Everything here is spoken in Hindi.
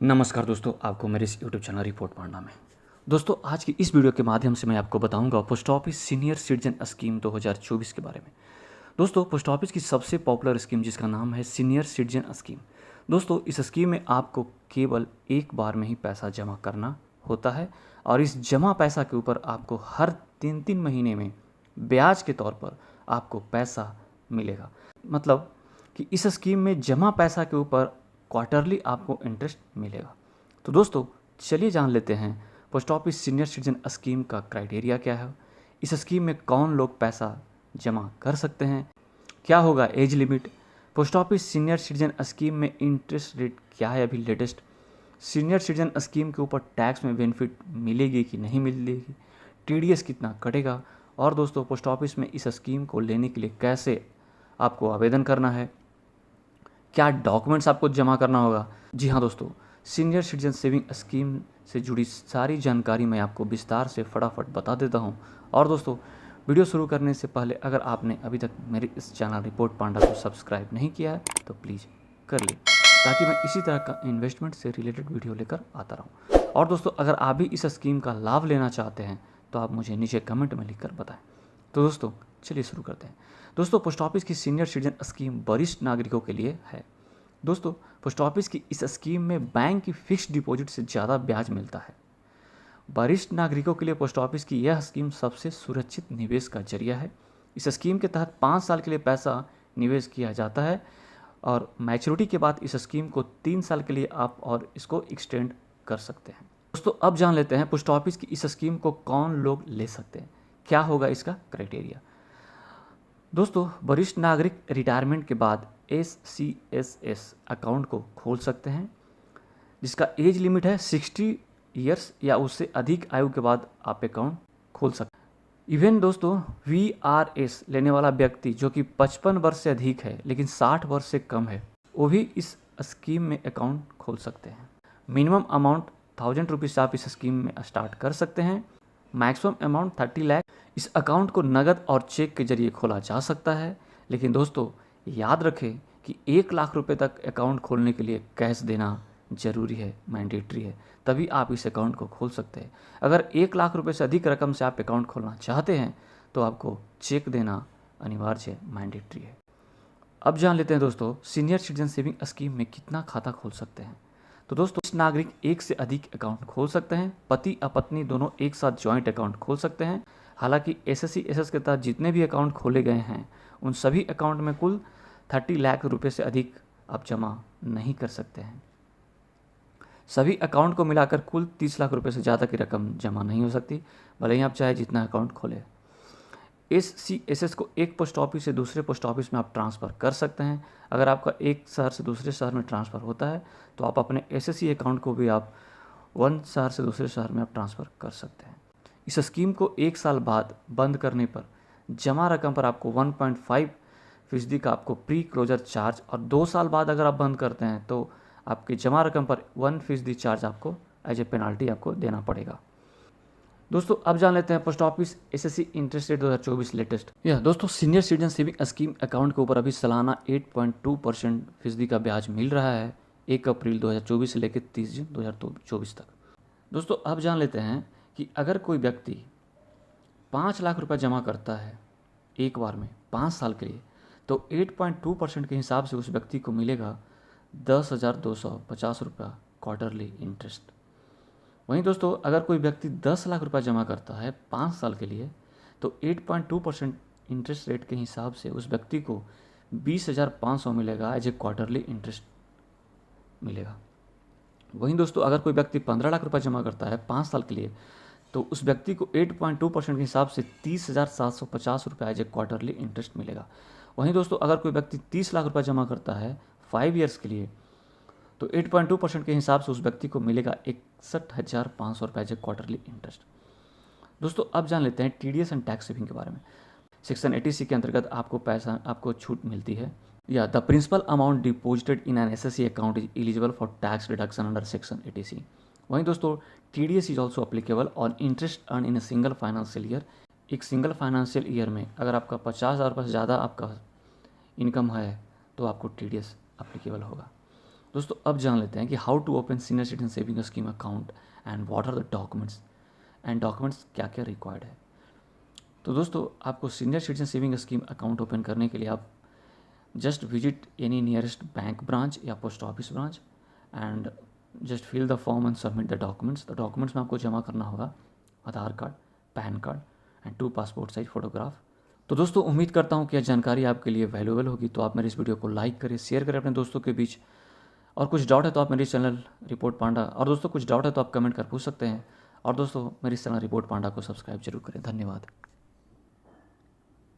नमस्कार दोस्तों, आपको मेरे इस यूट्यूब चैनल रिपोर्ट पढ़ना में। दोस्तों, आज की इस वीडियो के माध्यम से मैं आपको बताऊंगा post office senior citizen scheme 2024 के बारे में। दोस्तों, पोस्ट ऑफिस की सबसे पॉपुलर स्कीम जिसका नाम है सीनियर सिटीजन स्कीम। दोस्तों, इस स्कीम में आपको केवल एक बार में ही पैसा जमा करना होता है और इस जमा पैसा के ऊपर आपको हर 3 महीने में ब्याज के तौर पर आपको पैसा मिलेगा। मतलब कि इस स्कीम में जमा पैसा के ऊपर क्वार्टरली आपको इंटरेस्ट मिलेगा। तो दोस्तों, चलिए जान लेते हैं post office senior citizen scheme का क्राइटेरिया क्या है, इस स्कीम में कौन लोग पैसा जमा कर सकते हैं, क्या होगा age limit, post office senior citizen scheme में इंटरेस्ट रेट क्या है अभी लेटेस्ट, सीनियर सिटीजन स्कीम के ऊपर टैक्स में बेनिफिट मिलेगी कि नहीं मिलेगी, टीडीएस कितना कटेगा, और दोस्तों पोस्ट ऑफिस में इस स्कीम को लेने के लिए कैसे आपको आवेदन करना है, क्या डॉक्यूमेंट्स आपको जमा करना होगा। जी हाँ दोस्तों, सीनियर सिटीजन सेविंग स्कीम से जुड़ी सारी जानकारी मैं आपको विस्तार से फटाफट बता देता हूँ। और दोस्तों, वीडियो शुरू करने से पहले अगर आपने अभी तक मेरे इस चैनल रिपोर्ट पांडा को सब्सक्राइब नहीं किया है तो प्लीज़ कर ले, ताकि मैं इसी तरह का इन्वेस्टमेंट से रिलेटेड वीडियो लेकर आता रहूँ। और दोस्तों, अगर आप भी इस स्कीम का लाभ लेना चाहते हैं तो आप मुझे नीचे कमेंट में लिखकर बताएं। तो दोस्तों, चलिए शुरू करते हैं। दोस्तों, पोस्ट ऑफिस की सीनियर सिटीजन स्कीम वरिष्ठ नागरिकों के लिए है। दोस्तों, पोस्ट ऑफिस की इस स्कीम में बैंक की फिक्स्ड डिपॉजिट से ज़्यादा ब्याज मिलता है। वरिष्ठ नागरिकों के लिए पोस्ट ऑफिस की यह स्कीम सबसे सुरक्षित निवेश का जरिया है। इस स्कीम के तहत 5 साल के लिए पैसा निवेश किया जाता है और मैच्योरिटी के बाद इस स्कीम को 3 साल के लिए आप और इसको एक्सटेंड कर सकते हैं। दोस्तों, अब जान लेते हैं पोस्ट ऑफिस की इस स्कीम को कौन लोग ले सकते हैं, क्या होगा इसका क्राइटेरिया। दोस्तों, वरिष्ठ नागरिक रिटायरमेंट के बाद SCSS अकाउंट को खोल सकते हैं, जिसका एज लिमिट है 60 ईयर्स या उससे अधिक आयु के बाद आप अकाउंट खोल सकते हैं। इवन दोस्तों, VRS लेने वाला व्यक्ति जो कि 55 वर्ष से अधिक है लेकिन 60 वर्ष से कम है, वो भी इस स्कीम में अकाउंट खोल सकते हैं। मिनिमम अमाउंट 1000 रुपीज़ से आप इस स्कीम में स्टार्ट कर सकते हैं। Maximum amount 30 lakh. इस अकाउंट को नगद और चेक के जरिए खोला जा सकता है, लेकिन दोस्तों याद रखें कि 1 लाख रुपए तक अकाउंट खोलने के लिए कैश देना ज़रूरी है, मैंडेटरी है, तभी आप इस अकाउंट को खोल सकते हैं। अगर 1 लाख रुपए से अधिक रकम से आप अकाउंट खोलना चाहते हैं तो आपको चेक देना अनिवार्य है, मैंडेटरी है। अब जान लेते हैं दोस्तों, सीनियर सिटीजन सेविंग स्कीम में कितना खाता खोल सकते हैं। तो दोस्तों, इस नागरिक एक से अधिक अकाउंट खोल सकते हैं। पति और पत्नी दोनों एक साथ जॉइंट अकाउंट खोल सकते हैं। हालांकि SSC/SS के तहत जितने भी अकाउंट खोले गए हैं उन सभी अकाउंट में कुल 30 लाख रुपए से अधिक आप जमा नहीं कर सकते हैं। सभी अकाउंट को मिलाकर कुल 30 लाख रुपए से ज़्यादा की रकम जमा नहीं हो सकती, भले ही आप चाहे जितना अकाउंट खोले। SCSS को एक पोस्ट ऑफिस से दूसरे पोस्ट ऑफिस में आप ट्रांसफ़र कर सकते हैं। अगर आपका एक शहर से दूसरे शहर में ट्रांसफ़र होता है तो आप अपने SSC अकाउंट को भी आप 1 शहर से दूसरे शहर में आप ट्रांसफ़र कर सकते हैं। इस स्कीम को 1 साल बाद बंद करने पर जमा रकम पर आपको 1.5% का आपको प्री क्लोजर चार्ज, और 2 साल बाद अगर आप बंद करते हैं तो आपकी जमा रकम पर 1% चार्ज आपको एज ए पेनाल्टी आपको देना पड़ेगा। दोस्तों, अब जान लेते हैं post office SSC interest rate 2024 latest. दोस्तों, senior citizen saving scheme account के ऊपर अभी सालाना 8.2% का ब्याज मिल रहा है 1 अप्रैल 2024 से लेकर 30 जून 2024 तक। दोस्तों, अब जान लेते हैं कि अगर कोई व्यक्ति 5 लाख रुपए जमा करता है एक बार में 5 साल के लिए, तो 8.2% के हिसाब से उस व्यक्ति को मिलेगा 10,250 रुपया क्वार्टरली इंटरेस्ट। वहीं दोस्तों, अगर कोई व्यक्ति 10 लाख रुपया जमा करता है 5 साल के लिए, तो 8.2% इंटरेस्ट रेट के हिसाब से उस व्यक्ति को 20,500 मिलेगा एज ए क्वार्टरली इंटरेस्ट मिलेगा। वहीं दोस्तों, अगर कोई व्यक्ति 15 लाख रुपया जमा करता है 5 साल के लिए, तो उस व्यक्ति को 8.2% के हिसाब से 30,750 रुपया एज ए क्वार्टरली इंटरेस्ट मिलेगा। वहीं दोस्तों, अगर कोई व्यक्ति 30 लाख रुपया जमा करता है 5 ईयर्स के लिए, तो 8.2% के हिसाब से उस व्यक्ति को मिलेगा 61,500 रुपये एज ए क्वार्टरली इंटरेस्ट। दोस्तों, अब जान लेते हैं TDS एंड टैक्स सेविंग के बारे में। सेक्शन 80C के अंतर्गत आपको पैसा आपको छूट मिलती है। The principal amount deposited in an SSC account is eligible for tax reduction under section 80C। वहीं दोस्तों, TDS is also applicable on interest earn in a single financial year. एक सिंगल फाइनेंशियल ईयर में अगर आपका 50,000 रुपये से ज़्यादा आपका इनकम है तो आपको TDS अप्लीकेबल होगा। दोस्तों अब जान लेते हैं कि how to open senior citizen saving scheme account and what are the documents क्या क्या रिक्वायर्ड है। तो दोस्तों आपको senior citizen saving scheme account open करने के लिए आप just visit any nearest bank branch या post office branch and just fill the form and submit the documents में आपको जमा करना होगा Aadhaar card, PAN card and 2 passport size photograph. तो दोस्तों उम्मीद करता हूँ कि यह जानकारी आपके लिए वैल्यूएबल होगी, तो आप मेरे इस वीडियो को लाइक करें, शेयर करें अपने दोस्तों के बीच। और कुछ डाउट है तो आप मेरे चैनल रिपोर्ट पांडा और दोस्तों कुछ डाउट है तो आप कमेंट कर पूछ सकते हैं। और दोस्तों मेरे इस चैनल रिपोर्ट पांडा को सब्सक्राइब जरूर करें। धन्यवाद।